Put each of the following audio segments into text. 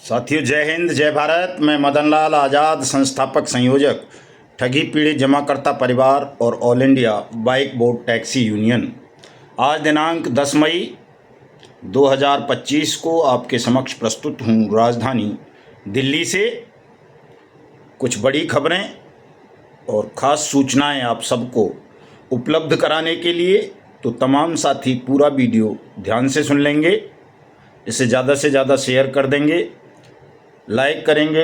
साथियों, जय हिंद, जय भारत। मैं मदन लाल आज़ाद, संस्थापक संयोजक ठगी पीड़ित जमाकर्ता परिवार और all India bike board taxi union. आज दिनांक 10 मई 2025 को आपके समक्ष प्रस्तुत हूँ राजधानी दिल्ली से कुछ बड़ी खबरें और ख़ास सूचनाएं आप सबको उपलब्ध कराने के लिए। तो तमाम साथी पूरा वीडियो ध्यान से सुन लेंगे, इसे ज़्यादा से ज़्यादा शेयर कर देंगे, लाइक करेंगे,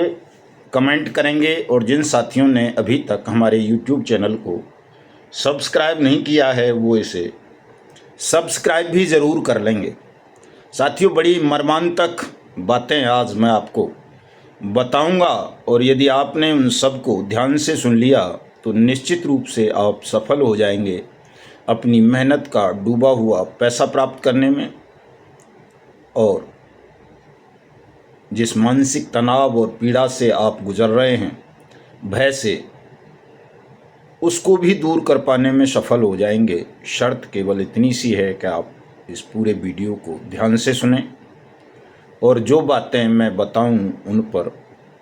कमेंट करेंगे और जिन साथियों ने अभी तक हमारे YouTube चैनल को सब्सक्राइब नहीं किया है वो इसे सब्सक्राइब भी ज़रूर कर लेंगे। साथियों, बड़ी मर्मांतक बातें आज मैं आपको बताऊंगा और यदि आपने उन सब को ध्यान से सुन लिया तो निश्चित रूप से आप सफल हो जाएंगे अपनी मेहनत का डूबा हुआ पैसा प्राप्त करने में। और जिस मानसिक तनाव और पीड़ा से आप गुजर रहे हैं, भय से, उसको भी दूर कर पाने में सफल हो जाएंगे। शर्त केवल इतनी सी है कि आप इस पूरे वीडियो को ध्यान से सुनें और जो बातें मैं बताऊं उन पर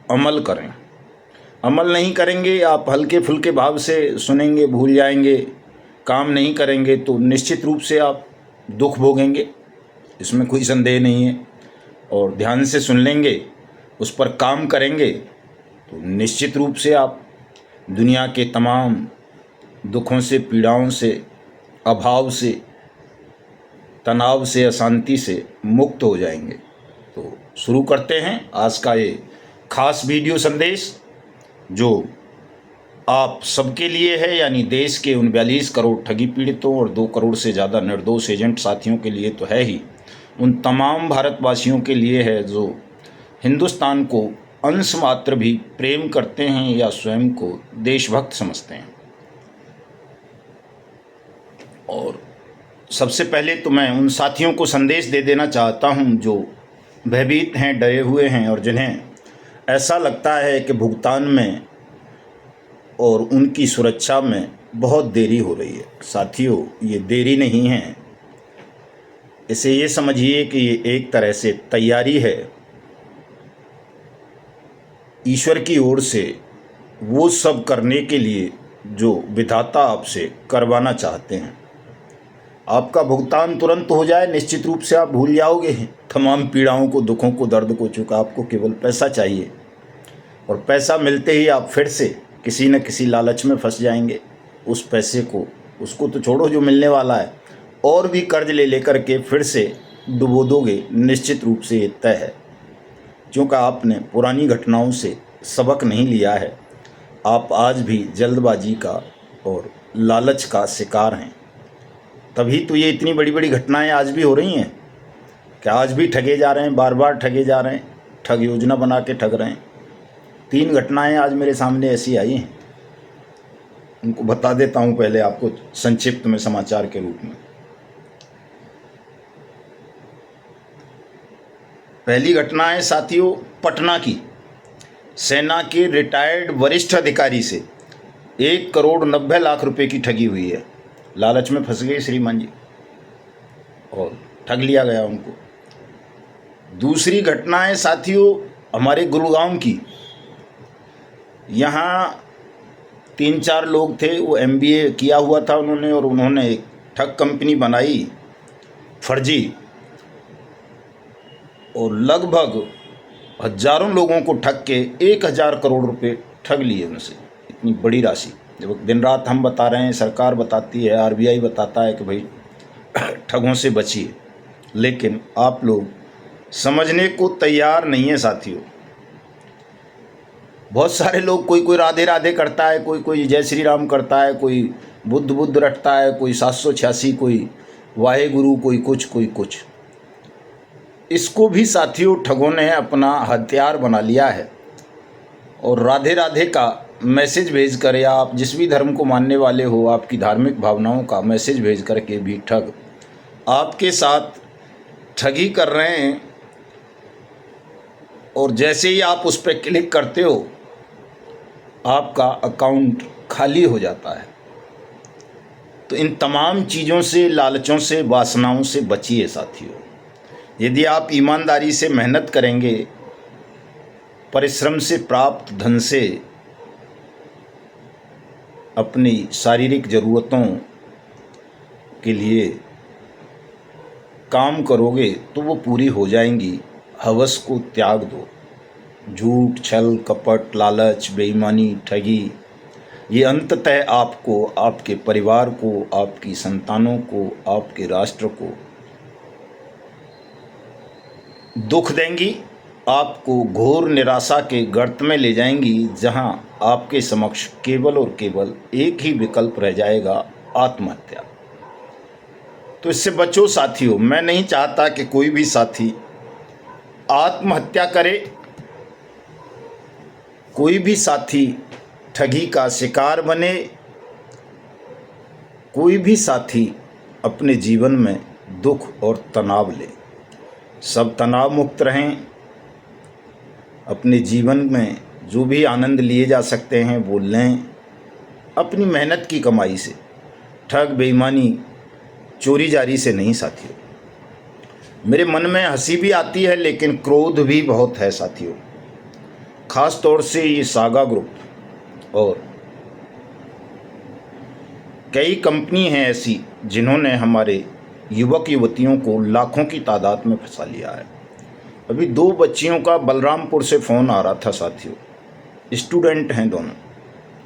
अमल करें। अमल नहीं करेंगे, आप हल्के फुल्के भाव से सुनेंगे, भूल जाएंगे, काम नहीं करेंगे तो निश्चित रूप से आप दुख भोगेंगे, इसमें कोई संदेह नहीं है। और ध्यान से सुन लेंगे, उस पर काम करेंगे तो निश्चित रूप से आप दुनिया के तमाम दुखों से, पीड़ाओं से, अभाव से, तनाव से, अशांति से मुक्त हो जाएंगे। तो शुरू करते हैं आज का ये खास वीडियो संदेश जो आप सबके लिए है, यानी देश के उन 42 करोड़ ठगी पीड़ितों और 2 करोड़ से ज़्यादा निर्दोष एजेंट साथियों के लिए तो है ही, उन तमाम भारतवासियों के लिए है जो हिंदुस्तान को अंश मात्र भी प्रेम करते हैं या स्वयं को देशभक्त समझते हैं। और सबसे पहले तो मैं उन साथियों को संदेश दे देना चाहता हूं जो भयभीत हैं, डरे हुए हैं और जिन्हें ऐसा लगता है कि भुगतान में और उनकी सुरक्षा में बहुत देरी हो रही है। साथियों, ये देरी नहीं है, इसे ये समझिए कि ये एक तरह से तैयारी है ईश्वर की ओर से वो सब करने के लिए जो विधाता आपसे करवाना चाहते हैं। आपका भुगतान तुरंत हो जाए, निश्चित रूप से आप भूल जाओगे तमाम पीड़ाओं को, दुखों को, दर्द को। चूँकि आपको केवल पैसा चाहिए और पैसा मिलते ही आप फिर से किसी न किसी लालच में फंस जाएंगे। उस पैसे को, उसको तो छोड़ो जो मिलने वाला है, और भी कर्ज ले लेकर के फिर से डुबो दोगे, निश्चित रूप से ये तय है। क्योंकि आपने पुरानी घटनाओं से सबक नहीं लिया है, आप आज भी जल्दबाजी का और लालच का शिकार हैं। तभी तो ये इतनी बड़ी बड़ी घटनाएं आज भी हो रही हैं कि आज भी ठगे जा रहे हैं, बार बार ठगे जा रहे हैं, ठग योजना बना के ठग रहे हैं। 3 घटनाएं आज मेरे सामने ऐसी आई हैं, उनको बता देता हूं पहले आपको संक्षिप्त में समाचार के रूप में। पहली घटना है साथियों पटना की। सेना के रिटायर्ड वरिष्ठ अधिकारी से 1 करोड़ 90 लाख रुपए की ठगी हुई है। लालच में फंस गए श्रीमान जी और ठग लिया गया उनको। दूसरी घटना है साथियों हमारे गुरुग्राम की। यहाँ 3-4 लोग थे, वो MBA किया हुआ था उन्होंने, और उन्होंने एक ठग कंपनी बनाई फर्जी, और लगभग हजारों लोगों को ठग के 1000 करोड़ रुपए ठग लिए उनसे। इतनी बड़ी राशि, जब दिन रात हम बता रहे हैं, सरकार बताती है, RBI बताता है कि भाई ठगों से बचिए, लेकिन आप लोग समझने को तैयार नहीं है साथियों। बहुत सारे लोग, कोई राधे राधे करता है, कोई जय श्री राम करता है, कोई बुद्ध रटता है, कोई 786, कोई वाहे गुरु, कोई कुछ। इसको भी साथियों ठगों ने अपना हथियार बना लिया है। और राधे राधे का मैसेज भेज कर, या आप जिस भी धर्म को मानने वाले हो, आपकी धार्मिक भावनाओं का मैसेज भेज करके भी ठग आपके साथ ठगी कर रहे हैं। और जैसे ही आप उस पर क्लिक करते हो, आपका अकाउंट खाली हो जाता है। तो इन तमाम चीज़ों से, लालचों से, वासनाओं से बचिए साथियों। यदि आप ईमानदारी से मेहनत करेंगे परिश्रम से प्राप्त धन से अपनी शारीरिक ज़रूरतों के लिए काम करोगे तो वो पूरी हो जाएंगी। हवस को त्याग दो। झूठ, छल, कपट, लालच, बेईमानी, ठगी, ये अंततः आपको, आपके परिवार को, आपकी संतानों को, आपके राष्ट्र को दुख देंगी, आपको घोर निराशा के गर्त में ले जाएंगी, जहां आपके समक्ष केवल और केवल एक ही विकल्प रह जाएगा, आत्महत्या। तो इससे बचो साथियों। मैं नहीं चाहता कि कोई भी साथी आत्महत्या करे, कोई भी साथी ठगी का शिकार बने, कोई भी साथी अपने जीवन में दुख और तनाव ले। सब तनाव मुक्त रहें। अपने जीवन में जो भी आनंद लिए जा सकते हैं वो लें, अपनी मेहनत की कमाई से। ठग, बेईमानी, चोरी जारी से नहीं साथियों। मेरे मन में हंसी भी आती है लेकिन क्रोध भी बहुत है साथियों। ख़ास तौर से ये सागा ग्रुप और कई कंपनी हैं ऐसी जिन्होंने हमारे युवक युवतियों को लाखों की तादाद में फंसा लिया है। अभी 2 बच्चियों का बलरामपुर से फ़ोन आ रहा था साथियों। स्टूडेंट हैं दोनों,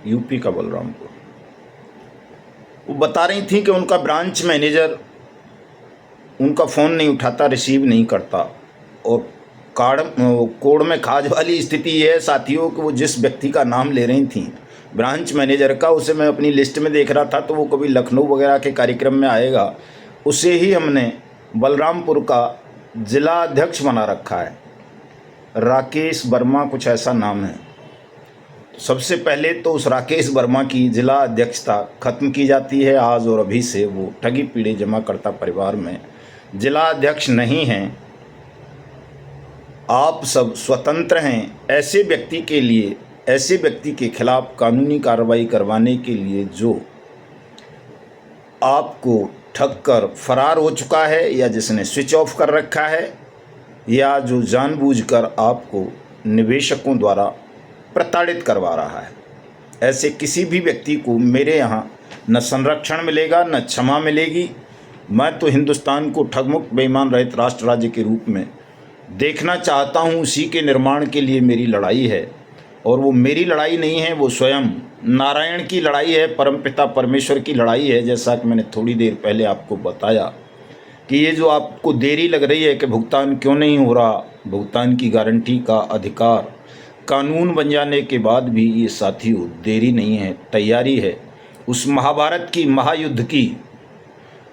यूपी का बलरामपुर। वो बता रही थी कि उनका ब्रांच मैनेजर उनका फ़ोन नहीं उठाता, रिसीव नहीं करता, और कोड़ में खाज वाली स्थिति ये है साथियों कि वो जिस व्यक्ति का नाम ले रही थी ब्रांच मैनेजर का, उसे मैं अपनी लिस्ट में देख रहा था तो वो कभी लखनऊ वगैरह के कार्यक्रम में आएगा, उसे ही हमने बलरामपुर का जिला अध्यक्ष बना रखा है। राकेश वर्मा कुछ ऐसा नाम है। सबसे पहले तो उस राकेश वर्मा की जिला अध्यक्षता खत्म की जाती है आज और अभी से। वो ठगी पीड़े जमाकर्ता परिवार में जिला अध्यक्ष नहीं हैं। आप सब स्वतंत्र हैं। ऐसे व्यक्ति के लिए, ऐसे व्यक्ति के खिलाफ कानूनी कार्रवाई करवाने के लिए जो आपको ठग कर फरार हो चुका है, या जिसने स्विच ऑफ कर रखा है, या जो जानबूझकर आपको निवेशकों द्वारा प्रताड़ित करवा रहा है, ऐसे किसी भी व्यक्ति को मेरे यहाँ न संरक्षण मिलेगा न क्षमा मिलेगी। मैं तो हिंदुस्तान को ठगमुक्त, बेईमान रहित राष्ट्र राज्य के रूप में देखना चाहता हूँ। उसी के निर्माण के लिए मेरी लड़ाई है, और वो मेरी लड़ाई नहीं है, वो स्वयं नारायण की लड़ाई है, परमपिता परमेश्वर की लड़ाई है। जैसा कि मैंने थोड़ी देर पहले आपको बताया कि ये जो आपको देरी लग रही है कि भुगतान क्यों नहीं हो रहा, भुगतान की गारंटी का अधिकार कानून बन जाने के बाद भी ये साथियों देरी नहीं है, तैयारी है उस महाभारत की, महायुद्ध की,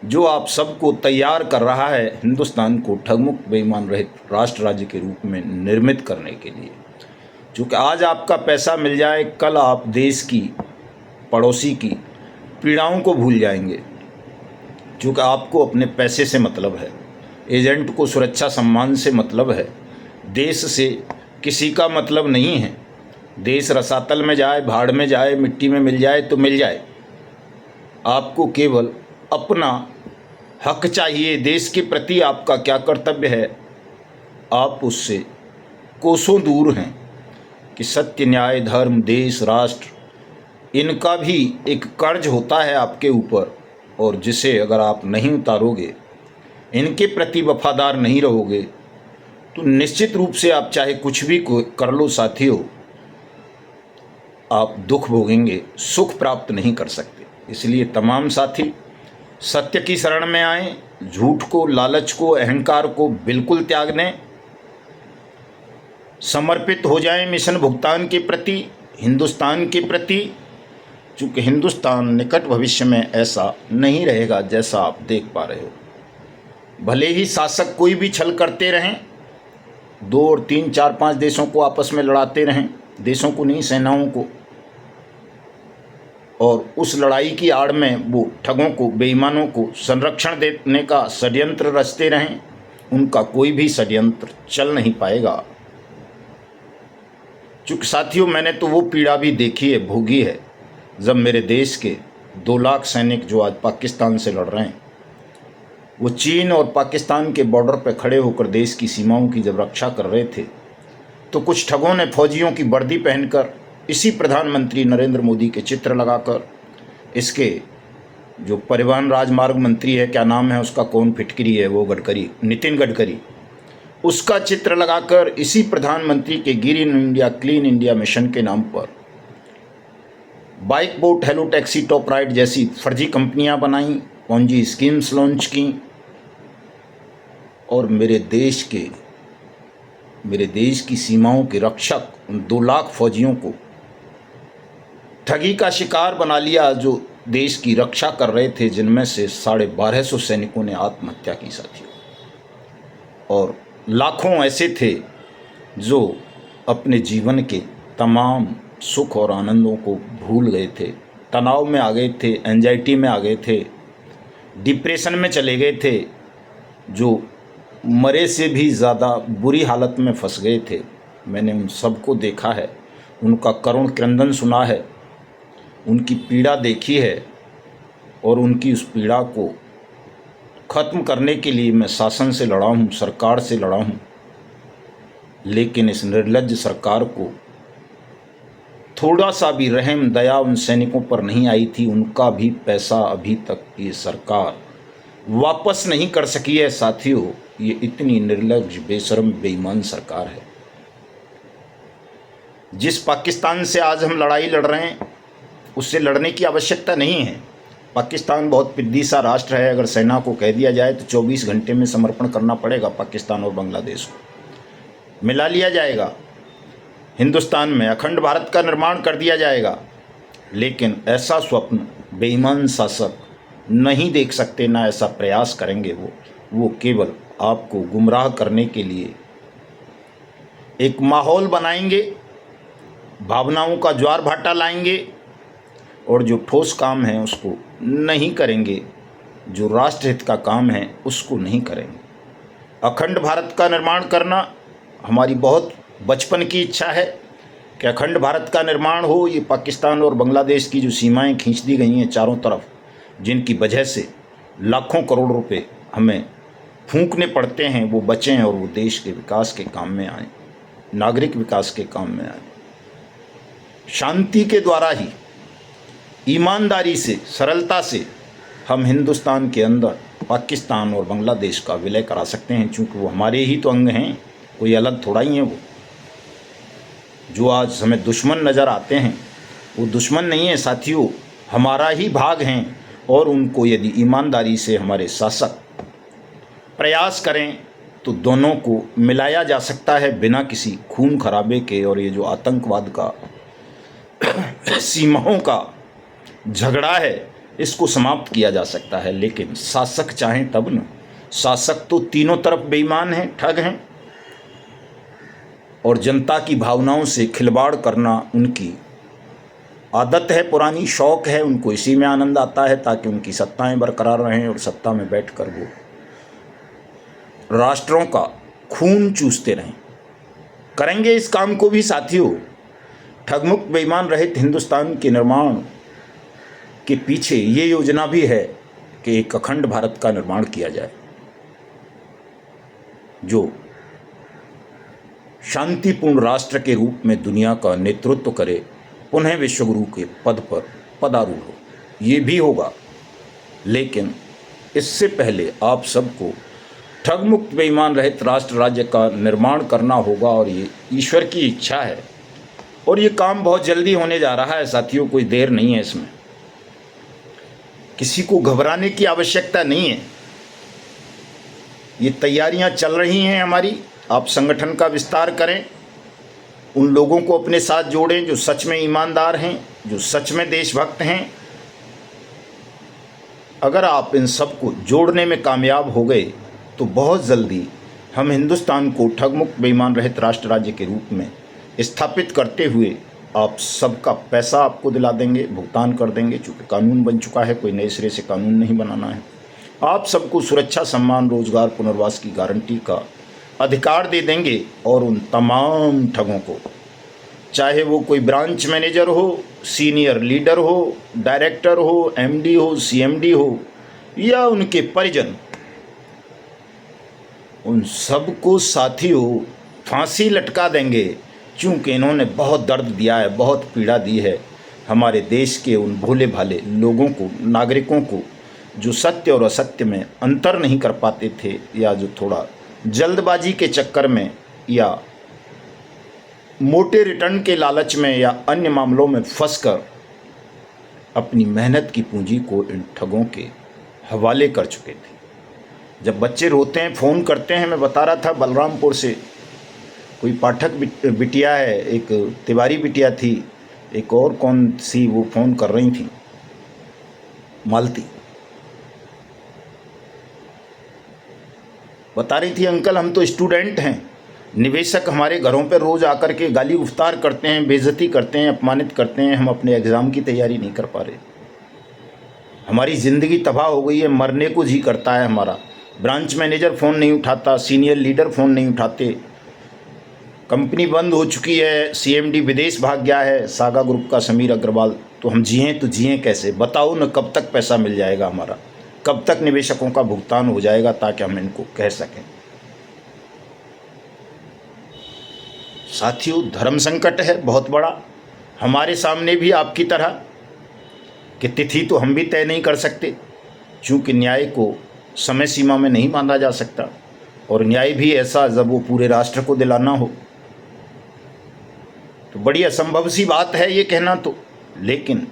जो आप सबको तैयार कर रहा है हिंदुस्तान को ठगमुक्त, बेईमान रहित राष्ट्र राज्य के रूप में निर्मित करने के लिए। क्योंकि आज आपका पैसा मिल जाए, कल आप देश की, पड़ोसी की पीड़ाओं को भूल जाएंगे। क्योंकि आपको अपने पैसे से मतलब है, एजेंट को सुरक्षा सम्मान से मतलब है, देश से किसी का मतलब नहीं है। देश रसातल में जाए, भाड़ में जाए, मिट्टी में मिल जाए तो मिल जाए, आपको केवल अपना हक चाहिए। देश के प्रति आपका क्या कर्तव्य है, आप उससे कोसों दूर हैं। कि सत्य, न्याय, धर्म, देश, राष्ट्र, इनका भी एक कर्ज होता है आपके ऊपर, और जिसे अगर आप नहीं उतारोगे, इनके प्रति वफादार नहीं रहोगे, तो निश्चित रूप से आप चाहे कुछ भी कर लो साथियों, आप दुख भोगेंगे, सुख प्राप्त नहीं कर सकते। इसलिए तमाम साथी सत्य की शरण में आएं, झूठ को, लालच को, अहंकार को बिल्कुल त्याग दें, समर्पित हो जाएं मिशन भुगतान के प्रति, हिंदुस्तान के प्रति। चूँकि हिंदुस्तान निकट भविष्य में ऐसा नहीं रहेगा जैसा आप देख पा रहे हो। भले ही शासक कोई भी छल करते रहें, 2 और 3, 4, 5 देशों को आपस में लड़ाते रहें, देशों को नहीं, सेनाओं को, और उस लड़ाई की आड़ में वो ठगों को, बेईमानों को संरक्षण देने का षड्यंत्र रचते रहें, उनका कोई भी षड्यंत्र चल नहीं पाएगा। चूँकि साथियों मैंने तो वो पीड़ा भी देखी है, भोगी है, जब मेरे देश के 2 लाख सैनिक जो आज पाकिस्तान से लड़ रहे हैं, वो चीन और पाकिस्तान के बॉर्डर पर खड़े होकर देश की सीमाओं की जब रक्षा कर रहे थे, तो कुछ ठगों ने फौजियों की वर्दी पहनकर इसी प्रधानमंत्री नरेंद्र मोदी के चित्र लगाकर, इसके जो परिवहन राजमार्ग मंत्री है, क्या नाम है उसका, कौन फिटकरी है वो, गडकरी, नितिन गडकरी, उसका चित्र लगाकर इसी प्रधानमंत्री के green India clean India mission के नाम पर bike boat hello taxi top ride जैसी फर्जी कंपनियां बनाई, पॉन्जी स्कीम्स लॉन्च की और मेरे देश की सीमाओं के रक्षक उन 2 लाख फौजियों को ठगी का शिकार बना लिया, जो देश की रक्षा कर रहे थे, जिनमें से 1250 सैनिकों ने आत्महत्या की साथियों, और लाखों ऐसे थे जो अपने जीवन के तमाम सुख और आनंदों को भूल गए थे, तनाव में आ गए थे, एंजाइटी में आ गए थे, डिप्रेशन में चले गए थे, जो मरे से भी ज़्यादा बुरी हालत में फंस गए थे। मैंने उन सबको देखा है, उनका करुण क्रंदन सुना है, उनकी पीड़ा देखी है, और उनकी उस पीड़ा को ख़त्म करने के लिए मैं शासन से लड़ा हूँ, सरकार से लड़ा हूँ। लेकिन इस निर्लज्ज सरकार को थोड़ा सा भी रहम दया उन सैनिकों पर नहीं आई थी। उनका भी पैसा अभी तक ये सरकार वापस नहीं कर सकी है साथियों। ये इतनी निर्लज्ज, बेशर्म, बेईमान सरकार है। जिस पाकिस्तान से आज हम लड़ाई लड़ रहे हैं, उससे लड़ने की आवश्यकता नहीं है। पाकिस्तान बहुत पिद्दी सा राष्ट्र है। अगर सेना को कह दिया जाए तो 24 घंटे में समर्पण करना पड़ेगा पाकिस्तान और बांग्लादेश को। मिला लिया जाएगा, हिंदुस्तान में अखंड भारत का निर्माण कर दिया जाएगा। लेकिन ऐसा स्वप्न बेईमान शासक नहीं देख सकते, ना ऐसा प्रयास करेंगे। वो केवल आपको गुमराह करने के लिए एक माहौल बनाएंगे, भावनाओं का ज्वार भाटा लाएंगे, और जो ठोस काम है उसको नहीं करेंगे, जो राष्ट्रहित का काम है उसको नहीं करेंगे। अखंड भारत का निर्माण करना हमारी बहुत बचपन की इच्छा है कि अखंड भारत का निर्माण हो। ये पाकिस्तान और बांग्लादेश की जो सीमाएं खींच दी गई हैं चारों तरफ, जिनकी वजह से लाखों करोड़ रुपए हमें फूंकने पड़ते हैं, वो बचें और वो देश के विकास के काम में आएँ, नागरिक विकास के काम में आएँ। शांति के द्वारा ही, ईमानदारी से, सरलता से हम हिंदुस्तान के अंदर पाकिस्तान और बांग्लादेश का विलय करा सकते हैं, क्योंकि वो हमारे ही तो अंग हैं, कोई अलग थोड़ा ही है। वो जो आज हमें दुश्मन नज़र आते हैं वो दुश्मन नहीं है साथियों, हमारा ही भाग हैं। और उनको यदि ईमानदारी से हमारे शासक प्रयास करें तो दोनों को मिलाया जा सकता है बिना किसी खून खराबे के। और ये जो आतंकवाद का सीमाओं का झगड़ा है, इसको समाप्त किया जा सकता है। लेकिन शासक चाहें तब न। शासक तो तीनों तरफ बेईमान हैं, ठग हैं, और जनता की भावनाओं से खिलवाड़ करना उनकी आदत है, पुरानी शौक है। उनको इसी में आनंद आता है ताकि उनकी सत्ताएं बरकरार रहें, और सत्ता में बैठकर वो राष्ट्रों का खून चूसते रहें। करेंगे इस काम को भी साथियों। ठगमुक्त बेईमान रहित हिंदुस्तान के निर्माण के पीछे ये योजना भी है कि एक अखंड भारत का निर्माण किया जाए, जो शांतिपूर्ण राष्ट्र के रूप में दुनिया का नेतृत्व करे, पुनः विश्वगुरु के पद पर पदारूढ़ हो। ये भी होगा, लेकिन इससे पहले आप सबको ठगमुक्त बेईमान रहित राष्ट्र राज्य का निर्माण करना होगा, और ये ईश्वर की इच्छा है। और ये काम बहुत जल्दी होने जा रहा है साथियों, कोई देर नहीं है इसमें। किसी को घबराने की आवश्यकता नहीं है। ये तैयारियां चल रही हैं हमारी। आप संगठन का विस्तार करें, उन लोगों को अपने साथ जोड़ें जो सच में ईमानदार हैं, जो सच में देशभक्त हैं। अगर आप इन सबको जोड़ने में कामयाब हो गए तो बहुत जल्दी हम हिंदुस्तान को ठगमुक्त बेईमान रहित राष्ट्र राज्य के रूप में स्थापित करते हुए आप सबका पैसा आपको दिला देंगे, भुगतान कर देंगे। चूँकि कानून बन चुका है, कोई नए सिरे से कानून नहीं बनाना है। आप सबको सुरक्षा, सम्मान, रोजगार, पुनर्वास की गारंटी का अधिकार दे देंगे। और उन तमाम ठगों को, चाहे वो कोई ब्रांच मैनेजर हो, सीनियर लीडर हो, डायरेक्टर हो, एमडी हो, सीएमडी हो, या उनके परिजन, उन सबको साथियों फांसी लटका देंगे, क्योंकि इन्होंने बहुत दर्द दिया है, बहुत पीड़ा दी है हमारे देश के उन भोले भाले लोगों को, नागरिकों को, जो सत्य और असत्य में अंतर नहीं कर पाते थे, या जो थोड़ा जल्दबाजी के चक्कर में या मोटे रिटर्न के लालच में या अन्य मामलों में फंसकर अपनी मेहनत की पूंजी को इन ठगों के हवाले कर चुके थे। जब बच्चे रोते हैं, फ़ोन करते हैं, मैं बता रहा था बलरामपुर से कोई पाठक बिटिया है, एक तिवारी बिटिया थी, एक और कौन सी, वो फ़ोन कर रही थी, मालती, बता रही थी अंकल हम तो स्टूडेंट हैं, निवेशक हमारे घरों पर रोज़ आकर के गाली गुफ्तार करते हैं, बेइज्जती करते हैं, अपमानित करते हैं, हम अपने एग्ज़ाम की तैयारी नहीं कर पा रहे, हमारी ज़िंदगी तबाह हो गई है, मरने को जी करता है हमारा। ब्रांच मैनेजर फ़ोन नहीं उठाता, सीनियर लीडर फ़ोन नहीं उठाते, कंपनी बंद हो चुकी है, सीएमडी विदेश भाग गया है, सागा ग्रुप का समीर अग्रवाल, तो हम जिएँ तो जिएँ कैसे? बताओ न, कब तक पैसा मिल जाएगा हमारा, कब तक निवेशकों का भुगतान हो जाएगा ताकि हम इनको कह सकें। साथियों, धर्म संकट है बहुत बड़ा हमारे सामने भी, आपकी तरह कि तिथि तो हम भी तय नहीं कर सकते, चूँकि न्याय को समय सीमा में नहीं बांधा जा सकता, और न्याय भी ऐसा जब वो पूरे राष्ट्र को दिलाना हो, तो बड़ी असंभव सी बात है ये कहना तो। लेकिन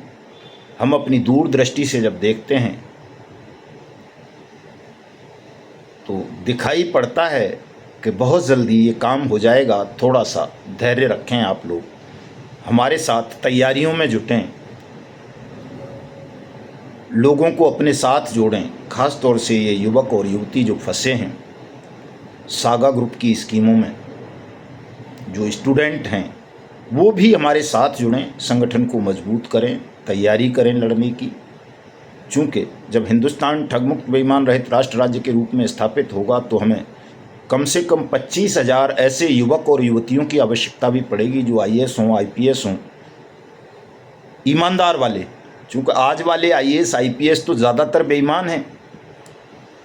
हम अपनी दूरदृष्टि से जब देखते हैं तो दिखाई पड़ता है कि बहुत जल्दी ये काम हो जाएगा। थोड़ा सा धैर्य रखें आप लोग, हमारे साथ तैयारियों में जुटें, लोगों को अपने साथ जोड़ें, ख़ास तौर से ये युवक और युवती जो फंसे हैं सागा ग्रुप की स्कीमों में, जो स्टूडेंट हैं वो भी हमारे साथ जुड़ें, संगठन को मजबूत करें, तैयारी करें लड़ने की। चूँकि जब हिंदुस्तान ठगमुक्त बेईमान रहित राष्ट्र राज्य के रूप में स्थापित होगा तो हमें कम से कम 25,000 ऐसे युवक और युवतियों की आवश्यकता भी पड़ेगी जो IAS हों, IPS हों, ईमानदार वाले। चूँकि आज वाले IAS IPS तो ज़्यादातर बेईमान हैं,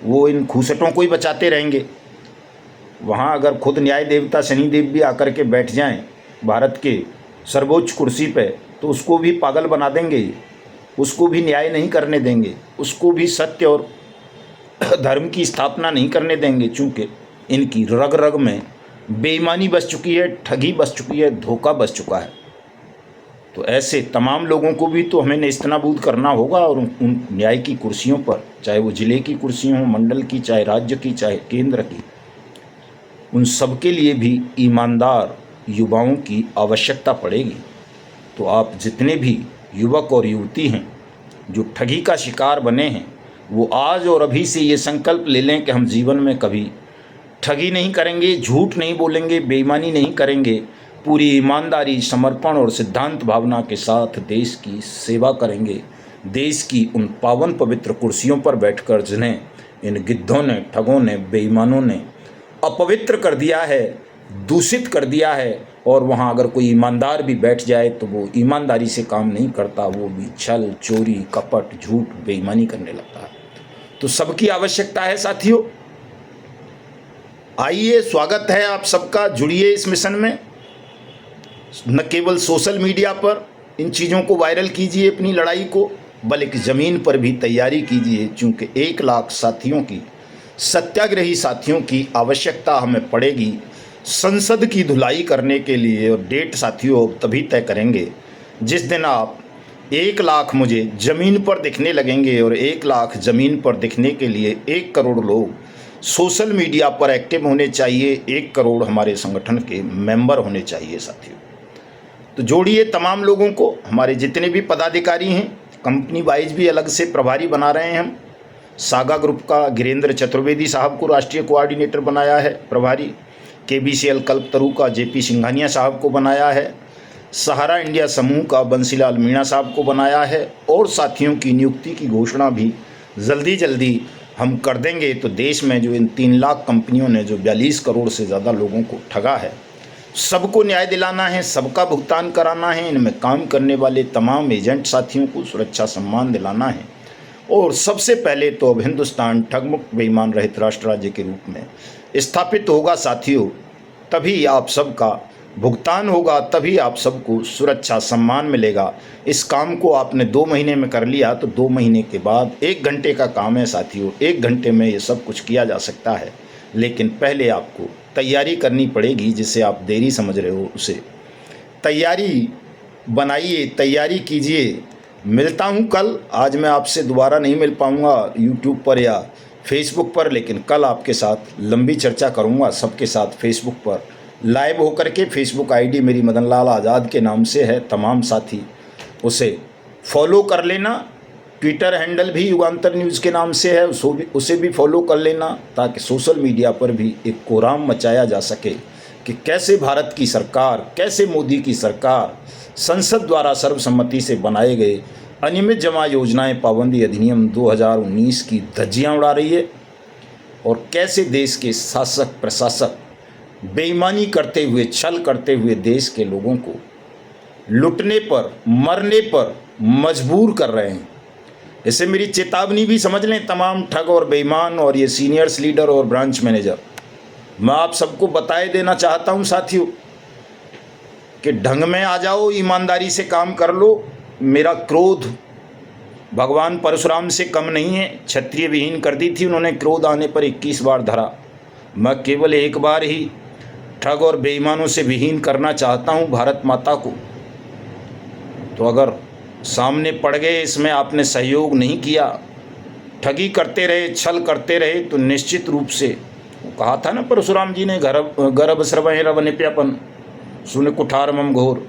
वो इन खूसटों को ही बचाते रहेंगे। वहाँ अगर खुद न्याय देवता शनिदेव भी आकर के बैठ जाएं भारत के सर्वोच्च कुर्सी पे, तो उसको भी पागल बना देंगे, उसको भी न्याय नहीं करने देंगे, उसको भी सत्य और धर्म की स्थापना नहीं करने देंगे, चूँकि इनकी रग रग में बेईमानी बस चुकी है, ठगी बस चुकी है, धोखा बस चुका है। तो ऐसे तमाम लोगों को भी तो हमें नेस्तनाबूद करना होगा, और उन न्याय की कुर्सियों पर, चाहे वो ज़िले की कुर्सियाँ हों, मंडल की, चाहे राज्य की, चाहे केंद्र की, उन सब के लिए भी ईमानदार युवाओं की आवश्यकता पड़ेगी। तो आप जितने भी युवक और युवती हैं जो ठगी का शिकार बने हैं, वो आज और अभी से ये संकल्प ले लें कि हम जीवन में कभी ठगी नहीं करेंगे, झूठ नहीं बोलेंगे, बेईमानी नहीं करेंगे, पूरी ईमानदारी, समर्पण और सिद्धांत भावना के साथ देश की सेवा करेंगे, देश की उन पावन पवित्र कुर्सियों पर बैठकर जिन्हें इन गिद्धों ने, ठगों ने, बेईमानों ने अपवित्र कर दिया है, दूषित कर दिया है। और वहाँ अगर कोई ईमानदार भी बैठ जाए तो वो ईमानदारी से काम नहीं करता, वो भी छल, चोरी, कपट, झूठ, बेईमानी करने लगता है। तो सबकी आवश्यकता है साथियों। आइए, स्वागत है आप सबका, जुड़िए इस मिशन में। न केवल सोशल मीडिया पर इन चीज़ों को वायरल कीजिए अपनी लड़ाई को, बल्कि ज़मीन पर भी तैयारी कीजिए, क्योंकि 1 लाख साथियों की, सत्याग्रही साथियों की आवश्यकता हमें पड़ेगी संसद की धुलाई करने के लिए। और डेट साथियों तभी तय करेंगे जिस दिन आप 1 लाख मुझे ज़मीन पर दिखने लगेंगे, और 1 लाख ज़मीन पर दिखने के लिए 1 करोड़ लोग सोशल मीडिया पर एक्टिव होने चाहिए, 1 करोड़ हमारे संगठन के मेंबर होने चाहिए साथियों। तो जोड़िए तमाम लोगों को, हमारे जितने भी पदाधिकारी हैं, कंपनी वाइज भी अलग से प्रभारी बना रहे हैं हम। सागा ग्रुप का गिरेंद्र चतुर्वेदी साहब को राष्ट्रीय कोऑर्डिनेटर बनाया है प्रभारी, KBCL कल्पतरू का JP सिंघानिया साहब को बनाया है, सहारा इंडिया समूह का बंसीलाल मीणा साहब को बनाया है, और साथियों की नियुक्ति की घोषणा भी जल्दी हम कर देंगे। तो देश में जो इन 3 लाख कंपनियों ने जो 42 करोड़ से ज़्यादा लोगों को ठगा है, सबको न्याय दिलाना है, सबका भुगतान कराना है, इनमें काम करने वाले तमाम एजेंट साथियों को सुरक्षा सम्मान दिलाना है। और सबसे पहले तो अब हिंदुस्तान ठगमुक्त बेईमान रहित राष्ट्र राज्य के रूप में स्थापित होगा साथियों, तभी आप सबका भुगतान होगा, तभी आप सबको सुरक्षा सम्मान मिलेगा। इस काम को आपने 2 महीने में कर लिया तो 2 महीने के बाद 1 घंटे का काम है साथियों, 1 घंटे में ये सब कुछ किया जा सकता है। लेकिन पहले आपको तैयारी करनी पड़ेगी, जिसे आप देरी समझ रहे हो उसे तैयारी बनाइए, तैयारी कीजिए। मिलता हूँ कल। आज मैं आपसे दोबारा नहीं मिल पाऊँगा यूट्यूब पर या फेसबुक पर, लेकिन कल आपके साथ लंबी चर्चा करूँगा सबके साथ फेसबुक पर लाइव होकर के। फेसबुक आईडी मेरी मदन लाल आज़ाद के नाम से है, तमाम साथी उसे फॉलो कर लेना। ट्विटर हैंडल भी युगांतर न्यूज़ के नाम से है, उसे भी फॉलो कर लेना, ताकि सोशल मीडिया पर भी एक कोहराम मचाया जा सके कि कैसे भारत की सरकार, कैसे मोदी की सरकार संसद द्वारा सर्वसम्मति से बनाए गए अनियमित जमा योजनाएं पाबंदी अधिनियम 2019 की धज्जियां उड़ा रही है, और कैसे देश के शासक प्रशासक बेईमानी करते हुए, छल करते हुए देश के लोगों को लुटने पर, मरने पर मजबूर कर रहे हैं। इसे मेरी चेतावनी भी समझ लें तमाम ठग और बेईमान और ये सीनियर्स लीडर और ब्रांच मैनेजर। मैं आप सबको बताए देना चाहता हूं साथियों कि ढंग में आ जाओ, ईमानदारी से काम कर लो। मेरा क्रोध भगवान परशुराम से कम नहीं है। क्षत्रिय विहीन कर दी थी उन्होंने, क्रोध आने पर 21 बार धरा। मैं केवल एक बार ही ठग और बेईमानों से विहीन करना चाहता हूं भारत माता को। तो अगर सामने पड़ गए, इसमें आपने सहयोग नहीं किया, ठगी करते रहे, छल करते रहे, तो निश्चित रूप से कहा था ना परशुराम जी ने, गर्भ स्रवः रवनिप्यपन सुन कुठार मम घोर।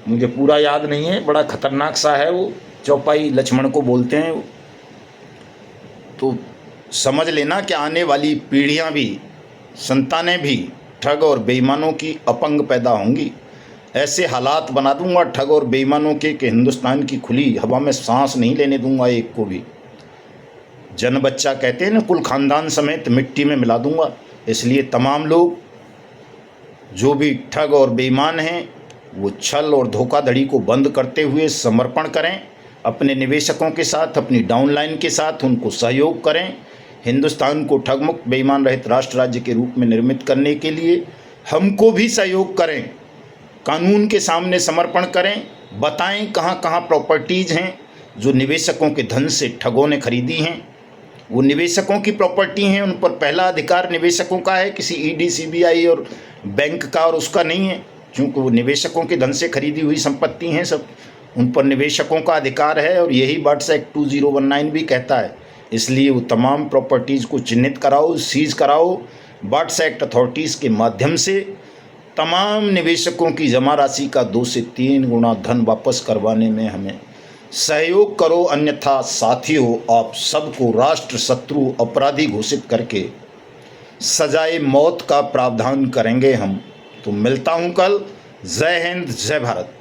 मुझे पूरा याद नहीं है, बड़ा खतरनाक सा है वो चौपाई, लक्ष्मण को बोलते हैं वो। तो समझ लेना कि आने वाली पीढ़ियां भी, संतानें भी ठग और बेईमानों की अपंग पैदा होंगी। ऐसे हालात बना दूंगा ठग और बेईमानों के कि हिंदुस्तान की खुली हवा में सांस नहीं लेने दूंगा एक को भी। जन बच्चा कहते हैं ना, कुल खानदान समेत मिट्टी में मिला दूंगा। इसलिए तमाम लोग जो भी ठग और बेईमान हैं वो छल और धोखाधड़ी को बंद करते हुए समर्पण करें अपने निवेशकों के साथ, अपनी डाउनलाइन के साथ, उनको सहयोग करें। हिंदुस्तान को ठगमुक्त बेईमान रहित राष्ट्र राज्य के रूप में निर्मित करने के लिए हमको भी सहयोग करें, कानून के सामने समर्पण करें, बताएं कहां कहां प्रॉपर्टीज़ हैं जो निवेशकों के धन से ठगों ने खरीदी हैं। वो निवेशकों की प्रॉपर्टी हैं, उन पर पहला अधिकार निवेशकों का है, किसी ईडी, सीबीआई और बैंक का और उसका नहीं है, क्योंकि वो निवेशकों के धन से खरीदी हुई संपत्ति हैं सब, उन पर निवेशकों का अधिकार है। और यही बर्ड्स एक्ट 2019 भी कहता है। इसलिए वो तमाम प्रॉपर्टीज़ को चिन्हित कराओ, सीज कराओ। बर्ड्स एक्ट अथॉरिटीज़ के माध्यम से तमाम निवेशकों की जमा राशि का 2 से 3 गुना धन वापस करवाने में हमें सहयोग करो, अन्यथा साथियों आप सबको राष्ट्र शत्रु अपराधी घोषित करके सजाए मौत का प्रावधान करेंगे हम। तो मिलता हूं कल। जय हिंद, जय भारत।